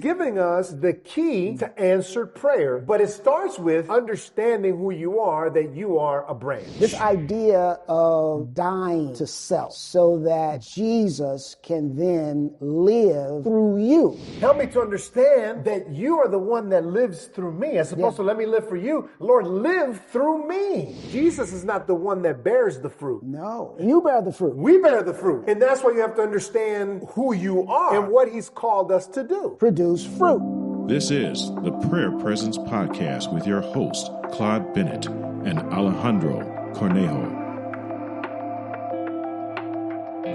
giving us the key to answered prayer, but it starts with understanding who you are, that you are a branch. This idea of dying to self so that Jesus can then live through you. Help me to understand that you are the one that lives through me, as opposed to let me live for you. Lord, live through me. Jesus is not the one that bears the fruit. No, you bear the fruit. We bear the fruit. And that's why you have to understand who you are and what he's called us to do. Produce fruit. This is the Prayer Presence Podcast with your hosts, Claude Bennett and Alejandro Cornejo.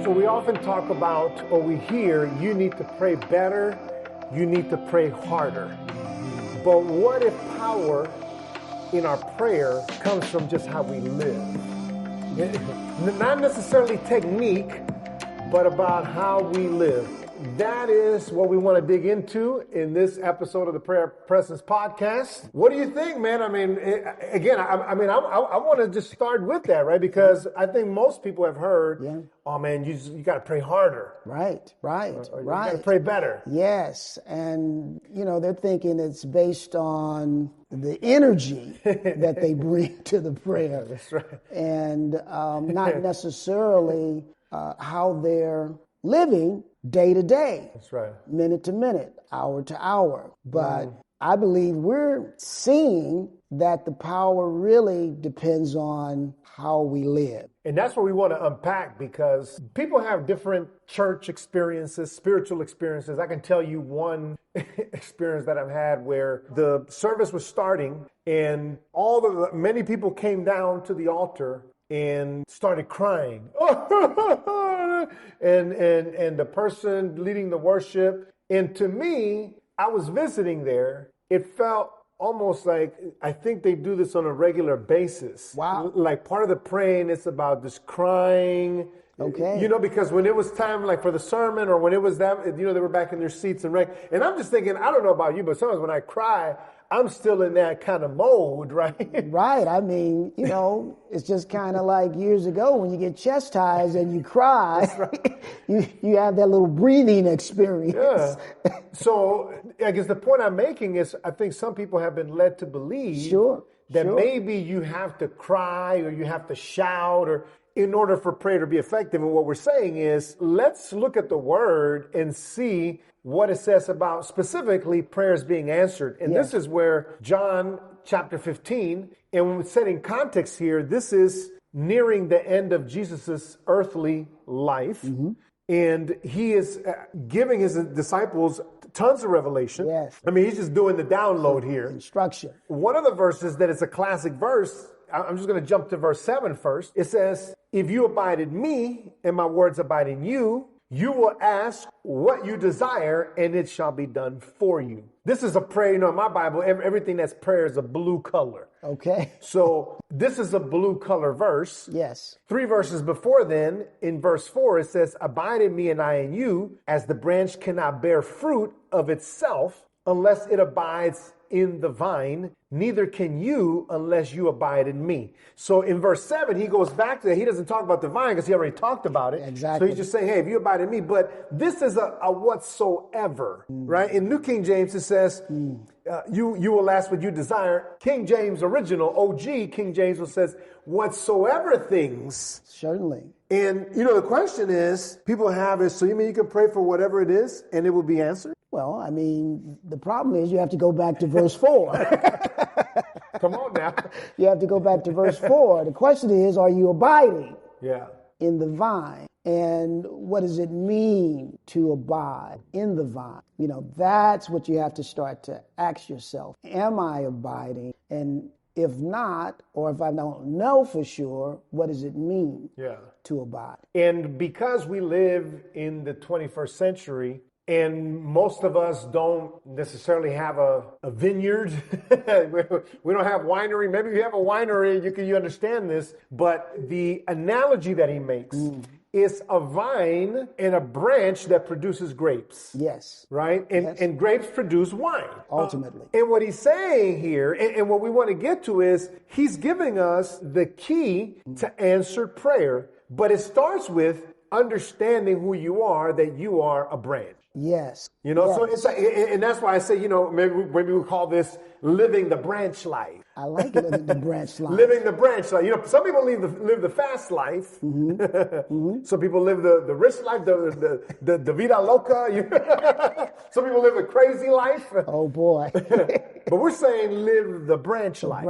So we often talk about, or we hear, you need to pray better, you need to pray harder. But what if power in our prayer comes from just how we live? Not necessarily technique, but about how we live. That is what we want to dig into in this episode of the Prayer Presence Podcast. What do you think, man? I mean, again, I want to just start with that, right? Because I think most people have heard, oh man, you got to pray harder. Right. You got to pray better. Yes, and they're thinking it's based on the energy that they bring to the prayer. That's right. And not necessarily how they're living day to day. That's right. Minute to minute, hour to hour. But I believe we're seeing that the power really depends on how we live. And that's what we want to unpack, because people have different church experiences, spiritual experiences. I can tell you one experience that I've had where the service was starting and many people came down to the altar and started crying. and the person leading the worship. And to me, I was visiting there. It felt almost like, I think they do this on a regular basis. Wow. Like part of the praying, it's about just crying. Okay. Because when it was time like for the sermon, or when it was that, they were back in their seats and I'm just thinking, I don't know about you, but sometimes when I cry, I'm still in that kind of mode, right? Right. I mean, it's just kind of like years ago when you get chastised and you cry, right. you have that little breathing experience. Yeah. So I guess the point I'm making is I think some people have been led to believe that maybe you have to cry or you have to shout or in order for prayer to be effective. And what we're saying is, let's look at the word and see what it says about specifically prayers being answered. And this is where John chapter 15, and when we set in context here, this is nearing the end of Jesus's earthly life. Mm-hmm. And he is giving his disciples tons of revelation. Yes. I mean, he's just doing the download here. Instruction. One of the verses that is a classic verse, I'm just going to jump to verse 7 first. It says, if you abide in me and my words abide in you, you will ask what you desire and it shall be done for you. This is a prayer. In my Bible, everything that's prayer is a blue color. Okay. So this is a blue color verse. Yes. 3 verses before then, in verse 4, it says, abide in me and I in you, as the branch cannot bear fruit of itself unless it abides in the vine, neither can you unless you abide in me. So in verse 7, he goes back to that. He doesn't talk about the vine because he already talked about it. Exactly. So he's just saying, hey, if you abide in me. But this is a whatsoever, right? In New King James, it says, you will ask what you desire. King James original, OG King James says, whatsoever things. Certainly. And, the question is, people have is, so you mean you can pray for whatever it is and it will be answered? Well, I mean, the problem is you have to go back to verse 4. Come on now. You have to go back to verse 4. The question is, are you abiding in the vine? And what does it mean to abide in the vine? That's what you have to start to ask yourself. Am I abiding? And if not, or if I don't know for sure, what does it mean to abide? And because we live in the 21st century, and most of us don't necessarily have a vineyard. We don't have winery. Maybe you have a winery, you understand this. But the analogy that he makes is a vine and a branch that produces grapes. Yes. Right? And grapes produce wine. Ultimately. And what he's saying here, and what we want to get to is, he's giving us the key to answered prayer. But it starts with understanding who you are, that you are a branch. Yes. You know, yes. so it's and that's why I say, maybe we call this living the branch life. I like living the branch life. Living the branch life. Some people live the fast life. Some people live the rich life, the vida loca. Some people live the crazy life. Oh boy. But we're saying live the branch life.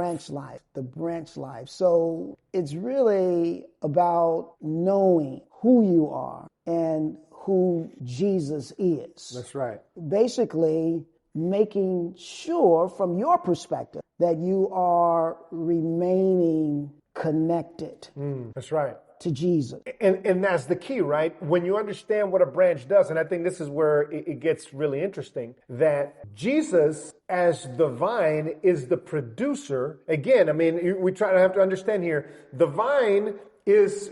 The branch life. So it's really about knowing who you are and who Jesus is. That's right. Basically, making sure from your perspective that you are remaining connected. That's right. To Jesus. And that's the key, right? When you understand what a branch does, and I think this is where it gets really interesting, that Jesus as the vine is the producer. Again, I mean, we try to have to understand here, the vine is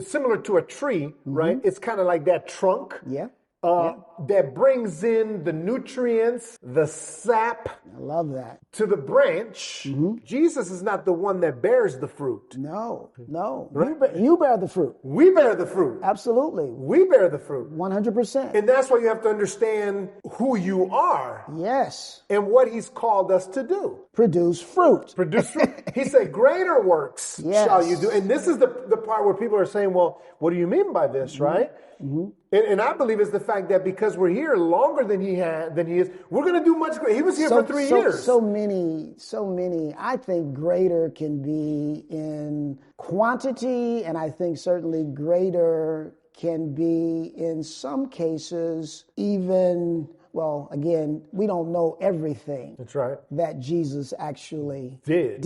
similar to a tree, right? It's kind of like that trunk. Yeah. That brings in the nutrients, the sap. I love that. To the branch. Jesus is not the one that bears the fruit. No. Right? You bear the fruit. We bear the fruit. Absolutely. We bear the fruit. 100%. And that's why you have to understand who you are. Yes. And what he's called us to do. Produce fruit. Produce fruit. He said, greater works shall you do. And this is the part where people are saying, well, what do you mean by this, right? And I believe it's the fact that because we're here longer than he is, we're going to do much greater. He was here for 3 years. So many. I think greater can be in quantity, and I think certainly greater can be in some cases even, well, again, we don't know everything. That's right. That Jesus actually did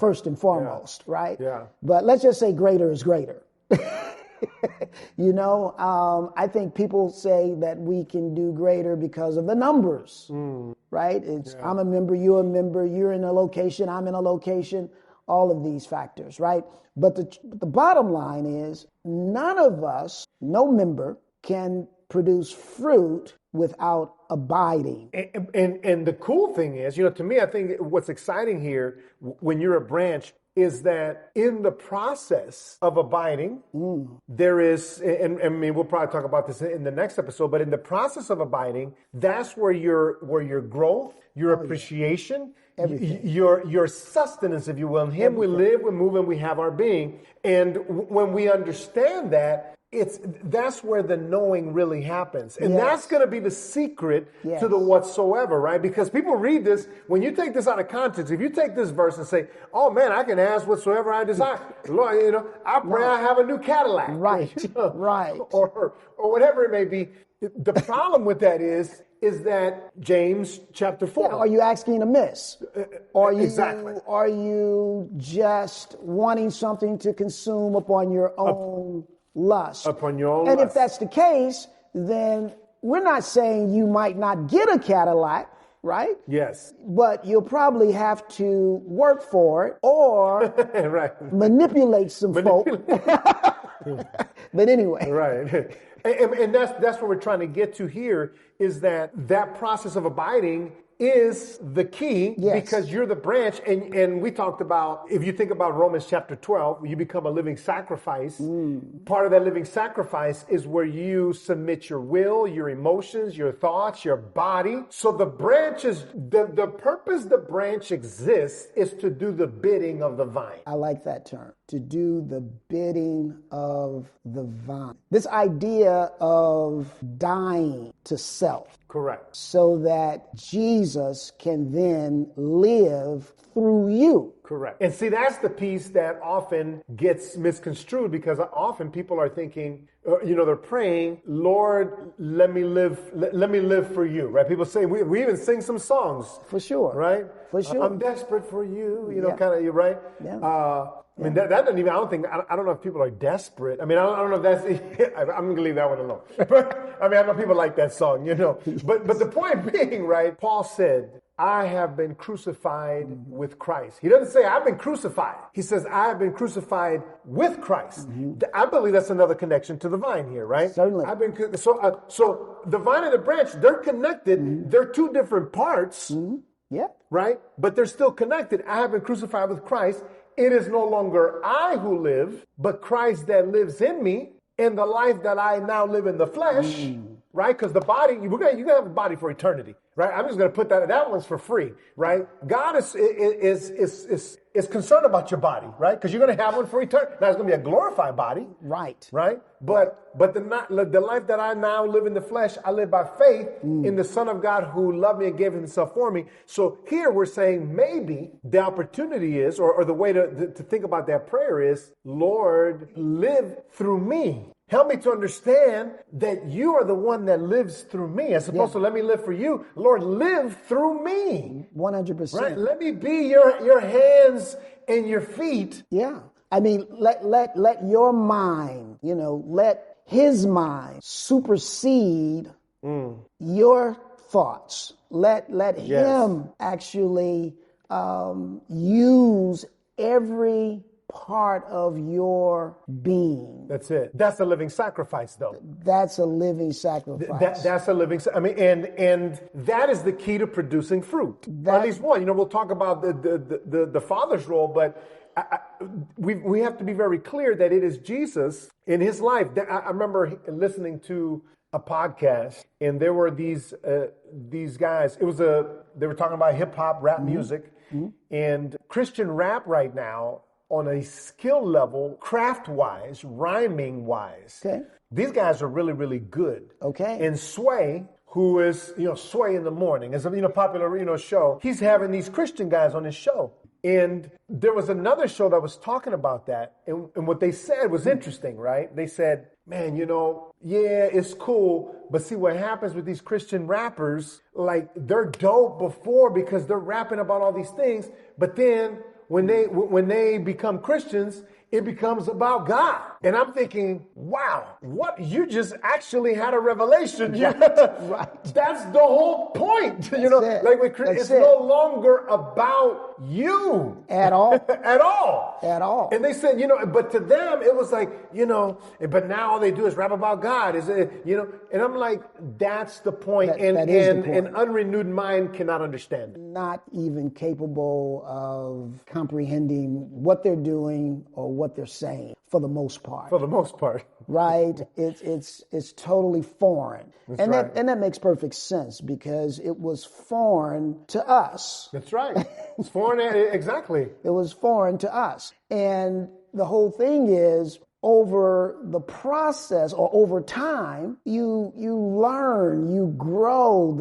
first and foremost, right? Yeah. But let's just say greater is greater. I think people say that we can do greater because of the numbers, right? I'm a member, you're a member, you're in a location, I'm in a location, all of these factors, right? But the bottom line is none of us, no member, can produce fruit without abiding. And the cool thing is, to me, I think what's exciting here when you're a branch is that in the process of abiding, there is, and I mean, we'll probably talk about this in the next episode, but in the process of abiding, that's where your growth, your appreciation, your sustenance, if you will, in him we live, we move, and we have our being. And when we understand that, that's where the knowing really happens. And that's going to be the secret to the whatsoever, right? Because people read this, when you take this out of context, if you take this verse and say, oh man, I can ask whatsoever I desire. Lord, I pray I have a new Cadillac. Right, right. Or whatever it may be. The problem with that is that James chapter 4. Yeah, are you asking amiss? Exactly. Are you just wanting something to consume upon your own lust? Upon your own lust. And if that's the case, then we're not saying you might not get a Cadillac, right? Yes. But you'll probably have to work for it or manipulate some folk. But anyway. Right. And that's what we're trying to get to here, is that process of abiding is the key, because you're the branch. And we talked about, if you think about Romans chapter 12, you become a living sacrifice. Part of that living sacrifice is where you submit your will, your emotions, your thoughts, your body. So the branch is, the purpose the branch exists is to do the bidding of the vine. I like that term, to do the bidding of the vine. This idea of dying to self. Correct. So that Jesus can then live through you. Correct. And see, that's the piece that often gets misconstrued, because often people are thinking, they're praying, Lord, let me live for you, right? People say, we even sing some songs. For sure. Right? For sure. I'm desperate for you, kind of, right? Yeah. I mean, that doesn't even, I don't know if people are desperate. I mean, I don't know if that's, I'm going to leave that one alone. But, I know people like that song, But the point being, right, Paul said, I have been crucified with Christ. He doesn't say I've been crucified. He says I have been crucified with Christ. I believe that's another connection to the vine here, right? Certainly. So the vine and the branch, they're connected. They're two different parts, right? But they're still connected. I have been crucified with Christ. It is no longer I who live, but Christ that lives in me. And the life that I now live in the flesh, right? Because the body, you're gonna have a body for eternity, right? I'm just gonna put that one's for free, right? God is concerned about your body, right? Because you're gonna have one for eternity. Now it's gonna be a glorified body, right? But the life that I now live in the flesh, I live by faith in the Son of God who loved me and gave himself for me. So here we're saying maybe the opportunity is, or the way to think about that prayer is, Lord, live through me. Help me to understand that you are the one that lives through me, as opposed to let me live for you. Lord, live through me. 100%. Right? Let me be your hands and your feet. Yeah. I mean, let your mind, let his mind supersede your thoughts. Let him actually use every part of your being. That's it. That's a living sacrifice, though. That's a living sacrifice. That's a living. I mean, and that is the key to producing fruit. At least one. We'll talk about the Father's role, but we have to be very clear that it is Jesus in his life. I remember listening to a podcast, and there were these guys. They were talking about hip hop, rap music, and Christian rap right now. On a skill level, craft-wise, rhyming-wise, these guys are really, really good. Okay. And Sway, who is, Sway in the Morning, is a popular, show. He's having these Christian guys on his show. And there was another show that was talking about that. And what they said was interesting, right? They said, man, it's cool. But see what happens with these Christian rappers, like they're dope before because they're rapping about all these things. But then when they become Christians, it becomes about God. And I'm thinking, wow, what? You just actually had a revelation. Right. That's the whole point. It's no longer about you. At all. At all. At all. And they said, but to them, it was like, but now all they do is rap about God. And I'm like, that's the point. And an unrenewed mind cannot understand it. Not even capable of comprehending what they're doing or what they're saying for the most part. For the most part. Right? It's totally foreign. And that makes perfect sense because it was foreign to us. That's right. It's foreign, exactly. It was foreign to us. And the whole thing is, over the process or over time, you learn, you grow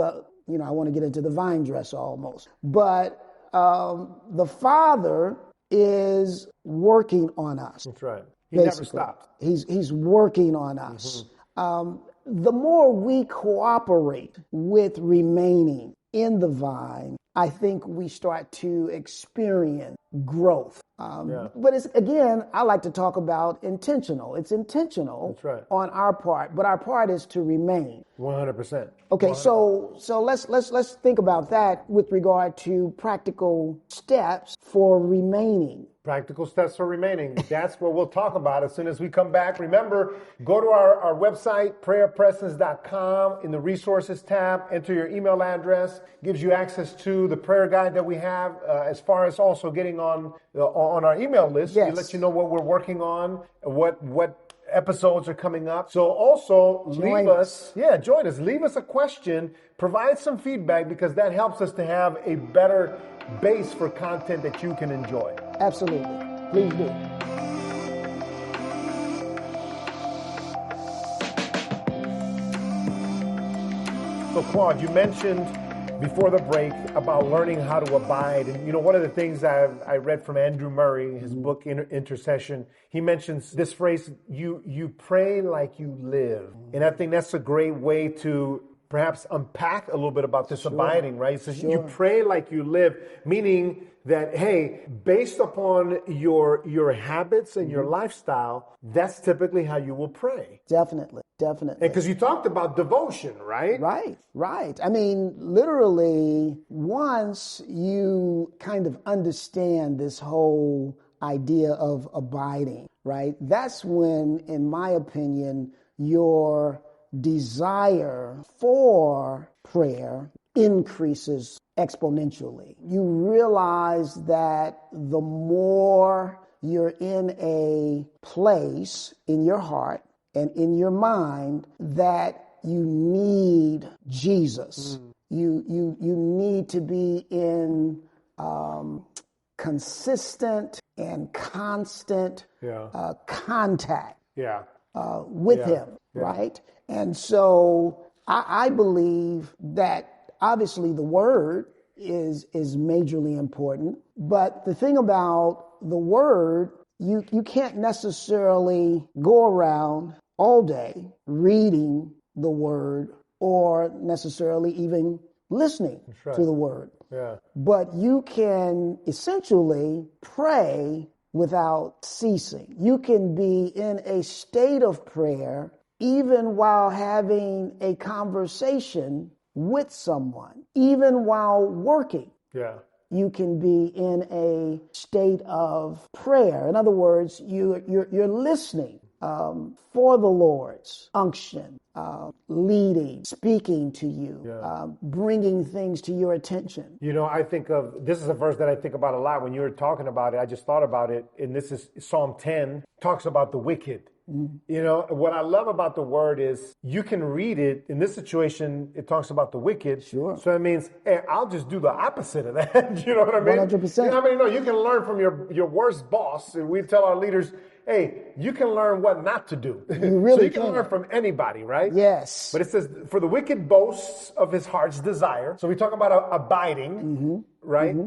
I want to get into the vine dresser almost. But the Father is working on us. That's right. He basically. Never stops. He's working on us. The more we cooperate with remaining in the vine, I think we start to experience growth. But it's, again, I like to talk about intentional. It's intentional on our part, but our part is to remain. 100%. Okay, 100%. so let's think about that with regard to practical steps for remaining. Practical steps for remaining. That's what we'll talk about as soon as we come back. Remember, go to our website, prayerpresence.com. In the resources tab, enter your email address. Gives you access to the prayer guide that we have, as far as also getting on our email list. Yes. We let you know what we're working on, what episodes are coming up. So also join us. Leave us a question, provide some feedback, because that helps us to have a better base for content that you can enjoy. Absolutely. Please do. So Claude, you mentioned before the break about learning how to abide. And one of the things I read from Andrew Murray, his book Intercession, he mentions this phrase, you pray like you live. And I think that's a great way to perhaps unpack a little bit about this abiding, right? So you pray like you live, meaning that, hey, based upon your habits and your lifestyle, that's typically how you will pray. Definitely. Because you talked about devotion, right? Right. I mean, literally, once you kind of understand this whole idea of abiding, right? That's when, in my opinion, your desire for prayer increases exponentially. You realize that the more you're in a place in your heart and in your mind that you need Jesus. You need to be in consistent and constant contact with him, right? And so I believe that obviously the word is majorly important, but the thing about the word, you can't necessarily go around all day reading the word or necessarily even listening to the word. Yeah. But you can essentially pray without ceasing. You can be in a state of prayer even while having a conversation with someone, even while working. Yeah. You can be in a state of prayer. In other words, you're listening for the Lord's unction, leading, speaking to you, bringing things to your attention. You know, I think of, this is a verse that I think about a lot. When you were talking about it, I just thought about it. And this is Psalm 10, talks about the wicked. You know, what I love about the word is you can read it. In this situation, it talks about the wicked. Sure. So it means, hey, I'll just do the opposite of that. You know what I mean? 100%. You know, I mean, no, you can learn from your worst boss. And we tell our leaders, hey, you can learn what not to do. You really so you can learn from anybody, right? Yes. But it says, for the wicked boasts of his heart's desire. So we talk about abiding, right?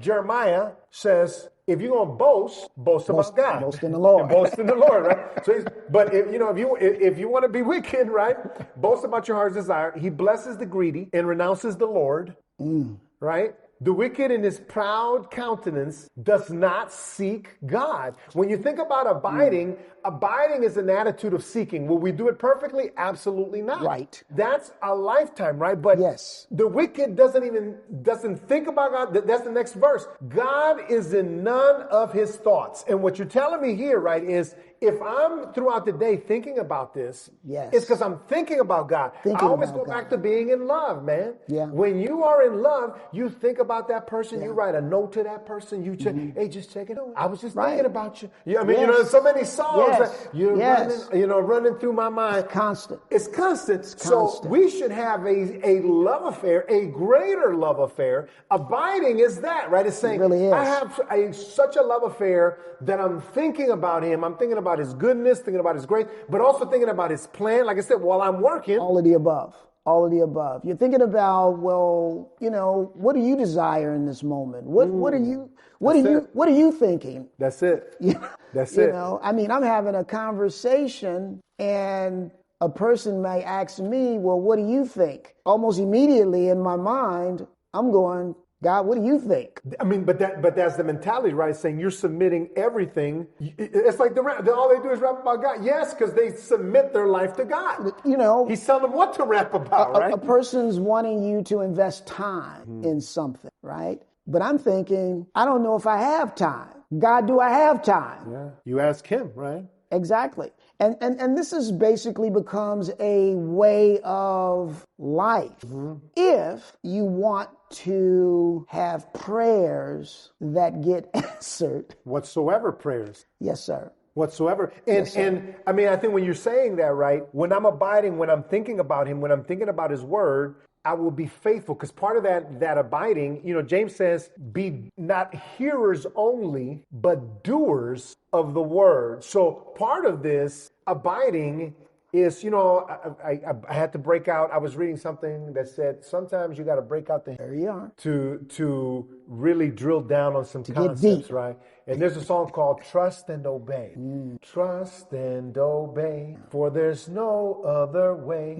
Jeremiah says, if you're going to boast about God. Boast in the Lord. Boast in the Lord, right? So but if you want to be wicked, right? Boast about your heart's desire. He blesses the greedy and renounces the Lord, right? The wicked in his proud countenance does not seek God. When you think about abiding, abiding is an attitude of seeking. Will we do it perfectly? Absolutely not. Right. That's a lifetime, right? But yes, the wicked doesn't think about God. That's the next verse. God is in none of his thoughts. And what you're telling me here, right, is if I'm throughout the day thinking about this, it's because I'm thinking about God. I always go back to being in love, man. Yeah. When you are in love, you think about that person. You write a note to that person. You check, hey, just check it out. I was just thinking about you. Yeah, I mean, you know, so many songs that you're running through my mind. It's constant. It's constant. So we should have a love affair, a greater love affair. Abiding is that, right? It's saying, it really is. I have such a love affair that I'm thinking about him. I'm thinking about his goodness, thinking about his grace, but also thinking about his plan. Like I said, while I'm working. All of the above. All of the above. You're thinking about, well, you know, what do you desire in this moment? What are you thinking? That's it. That's it. You know, I mean, I'm having a conversation and a person may ask me, well, what do you think? Almost immediately in my mind, I'm going, God, what do you think? I mean, but that's the mentality, right? Saying you're submitting everything. It's like all they do is rap about God. Yes, because they submit their life to God. You know, he's telling them what to rap about, right? A person's wanting you to invest time in something, right? But I'm thinking, I don't know if I have time. God, do I have time? Yeah. You ask him, right? Exactly. And this is basically becomes a way of life. If you want to have prayers that get answered. Whatsoever prayers. Yes, sir. Whatsoever. And I mean, I think when you're saying that, right, when I'm abiding, when I'm thinking about him, when I'm thinking about his word, I will be faithful, because part of that abiding, you know, James says, be not hearers only, but doers of the word. So part of this abiding is, you know, I had to break out. I was reading something that said sometimes you got to break out to really drill down on some concepts, right? And there's a song called Trust and Obey. Trust and obey, for there's no other way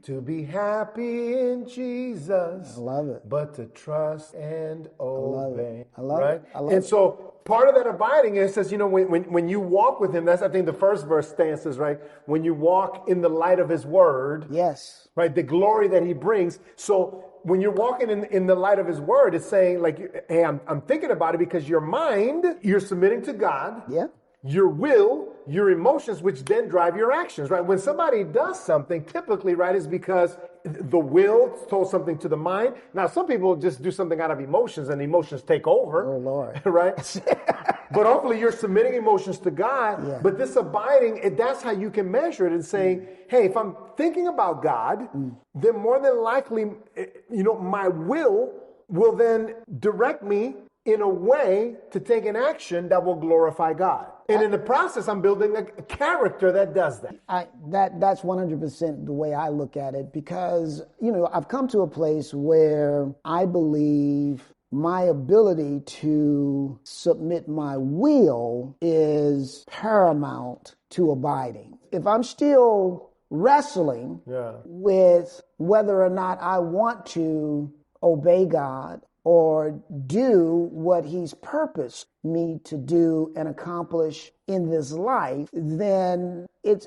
to be happy in Jesus. I love it. But to trust and obey. I love it. And so part of that abiding is, says, you know, when you walk with him, that's, I think, the first verse stances, right? When you walk in the light of his word. Yes. Right? The glory that he brings. So when you're walking in the light of his word, it's saying, like, hey, I'm thinking about it, because your mind, you're submitting to God. Yeah. Your will, your emotions, which then drive your actions, right? When somebody does something, typically, right, is because the will told something to the mind. Now, some people just do something out of emotions, and emotions take over. Oh, Lord. Right? But hopefully you're submitting emotions to God. Yeah. But this abiding, that's how you can measure it and saying, hey, if I'm thinking about God, then more than likely, my will then direct me in a way to take an action that will glorify God. And in the process, I'm building a character that does that. That's 100% the way I look at it, because, I've come to a place where I believe my ability to submit my will is paramount to abiding. If I'm still wrestling with whether or not I want to obey God or do what he's purposed me to do and accomplish in this life, then it's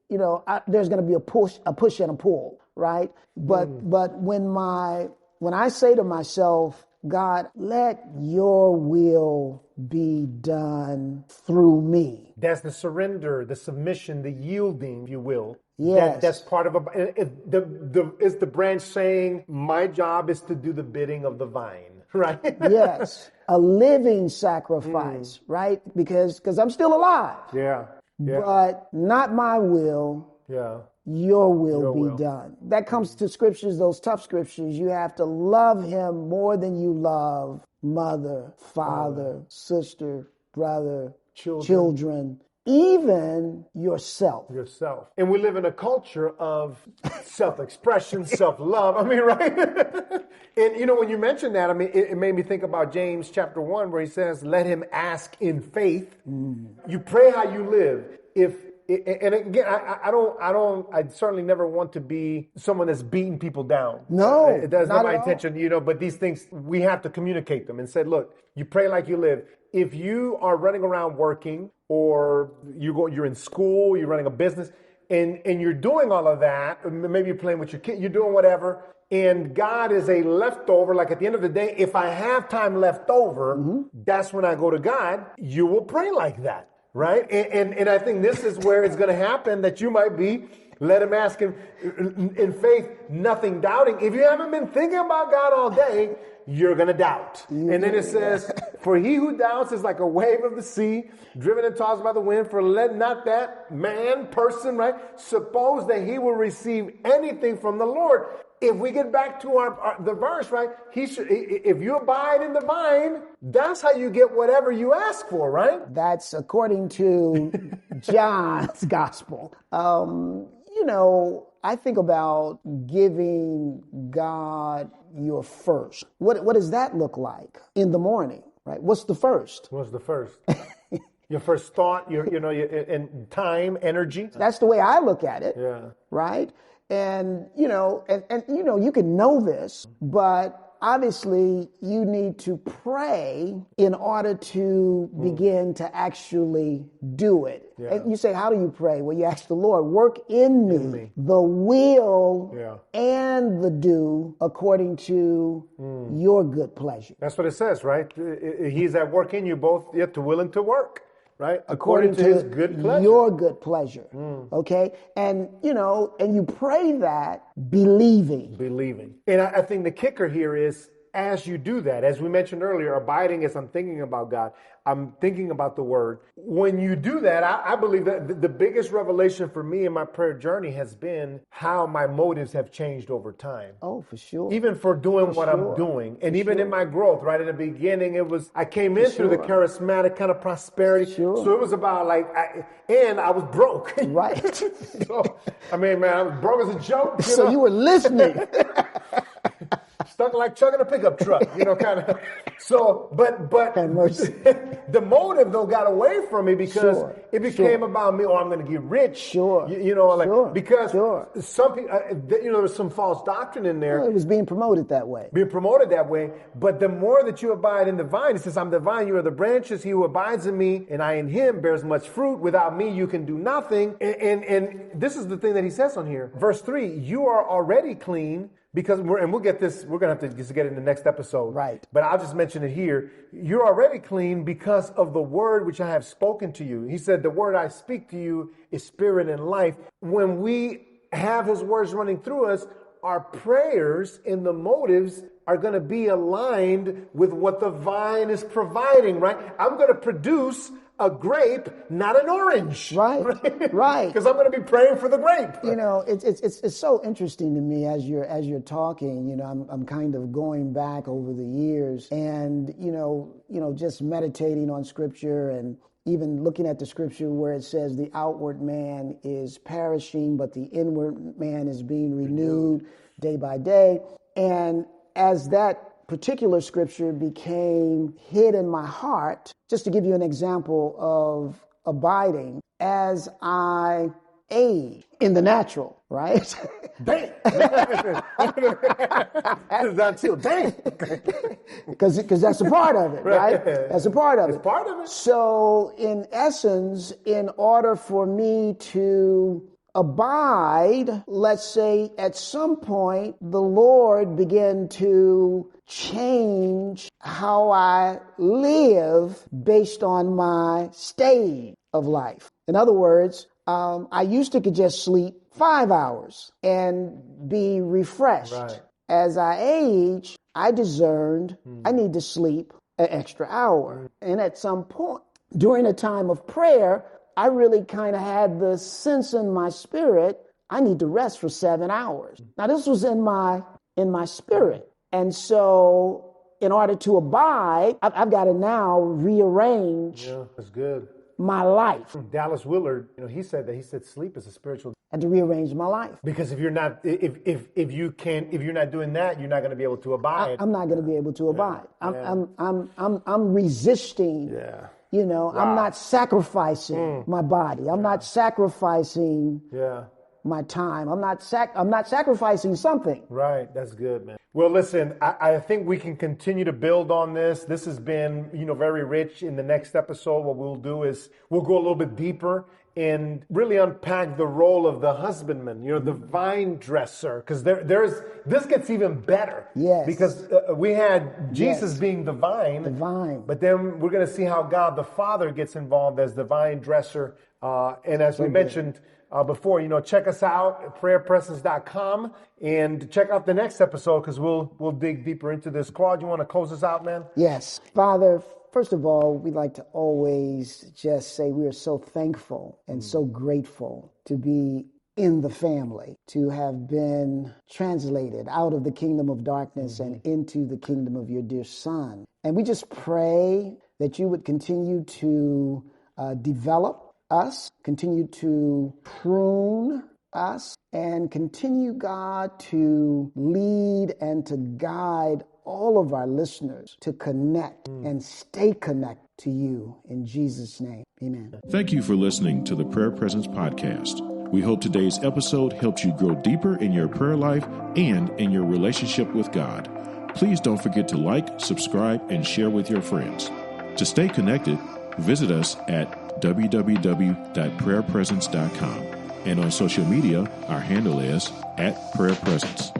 there's going to be a push and a pull, right? But when I say to myself, God, let your will be done through me. That's the surrender, the submission, the yielding, if you will. Yes. That's part of is the branch saying, my job is to do the bidding of the vine, right? Yes. A living sacrifice, right? Because I'm still alive. Yeah. But not my will. Yeah. Your will be done. That comes to scriptures, those tough scriptures. You have to love him more than you love mother, father, sister, brother, children, even yourself. And we live in a culture of self-expression, self-love. I mean, right? And, when you mentioned that, it made me think about James chapter 1, where he says, let him ask in faith. You pray how you live. And again, I certainly never want to be someone that's beating people down. No, that's not my intention, but these things, we have to communicate them and say, look, you pray like you live. If you are running around working, or you're in school, you're running a business, and you're doing all of that, maybe you're playing with your kid, you're doing whatever, and God is a leftover, like at the end of the day, if I have time left over, that's when I go to God. You will pray like that. Right? And I think this is where it's going to happen, that you might be, let him ask him in faith, nothing doubting. If you haven't been thinking about God all day, you're going to doubt. And then it says, for he who doubts is like a wave of the sea, driven and tossed by the wind, for let not that person, right, suppose that he will receive anything from the Lord. If we get back to the verse, right, if you abide in the vine, that's how you get whatever you ask for, right? That's according to John's gospel. I think about giving God your first. What does that look like in the morning, right? What's the first? Your first thought, and time, energy. That's the way I look at it. Yeah. Right? And, you can know this, but obviously you need to pray in order to begin to actually do it. Yeah. And you say, how do you pray? Well, you ask the Lord, work in me the will and the do according to your good pleasure. That's what it says, right? He's at work in you both, to will and to work. Right? According to his good pleasure. Your good pleasure. Okay? And, and you pray that believing. And I think the kicker here is, as you do that, as we mentioned earlier, abiding as I'm thinking about God, I'm thinking about the word. When you do that, I believe that the biggest revelation for me in my prayer journey has been how my motives have changed over time. Oh, for sure. Even for doing what I'm doing. And even in my growth, right? In the beginning, I came in through the charismatic kind of prosperity. Sure. So it was about and I was broke. Right. So, I was broke as a joke. So you were listening. Stuck like chugging a pickup truck, kind of. So, but the motive though got away from me because it became about me. Oh, I'm going to get rich. Because some people, there was some false doctrine in there. Well, it was being promoted that way. But the more that you abide in the vine, it says, "I'm the vine, you are the branches. He who abides in me, and I in him, bears much fruit. Without me, you can do nothing." And this is the thing that he says on here, verse 3: "You are already clean." Because we'll get this, we're going to have to get it in the next episode. Right. But I'll just mention it here. You're already clean because of the word which I have spoken to you. He said, the word I speak to you is spirit and life. When we have his words running through us, our prayers and the motives are going to be aligned with what the vine is providing, right? I'm going to produce a grape, not an orange. Right. Because I'm going to be praying for the grape. You know, it's so interesting to me as you're talking. You know, I'm kind of going back over the years, and you know, just meditating on Scripture, and even looking at the Scripture where it says the outward man is perishing, but the inward man is being renewed day by day. And as that particular scripture became hid in my heart, just to give you an example of abiding, as I age in the natural, right? Bang! That's it. Bang! Because that's a part of it, right? That's a part of it. It's part of it. So in essence, in order for me to abide, let's say at some point the Lord began to change how I live based on my stage of life. In other words, I used to could just sleep 5 hours and be refreshed. Right. As I age, I discerned I need to sleep an extra hour. And at some point during a time of prayer, I really kind of had the sense in my spirit, I need to rest for 7 hours. Now, this was in my spirit. And so in order to abide, I've got to now rearrange that's good. my life. Dallas Willard, he said sleep is a spiritual. I had to rearrange my life. Because if you're not doing that, you're not going to be able to abide. I'm not going to be able to abide. I'm resisting. Yeah. Wow. I'm not sacrificing my body. I'm not sacrificing my time. I'm not sacrificing something. Right. That's good, man. Well, listen, I think we can continue to build on this. This has been, very rich. In the next episode, what we'll do is we'll go a little bit deeper and really unpack the role of the husbandman, the vine dresser, because this gets even better. Yes. Because we had Jesus being the vine. The vine. But then we're going to see how God the Father gets involved as the vine dresser. And as we mentioned before, check us out at prayerpresence.com and check out the next episode because we'll dig deeper into this. Claude, you want to close us out, man? Yes. Father, first of all, we'd like to always just say we are so thankful and so grateful to be in the family, to have been translated out of the kingdom of darkness and into the kingdom of your dear Son. And we just pray that you would continue to develop us, continue to prune us, and continue, God, to lead and to guide all of our listeners to connect and stay connected to you. In Jesus' name, amen. Thank you for listening to the Prayer Presence Podcast. We hope today's episode helps you grow deeper in your prayer life and in your relationship with God. Please don't forget to like, subscribe, and share with your friends. To stay connected, visit us at www.prayerpresence.com. And on social media, our handle is @prayerpresence.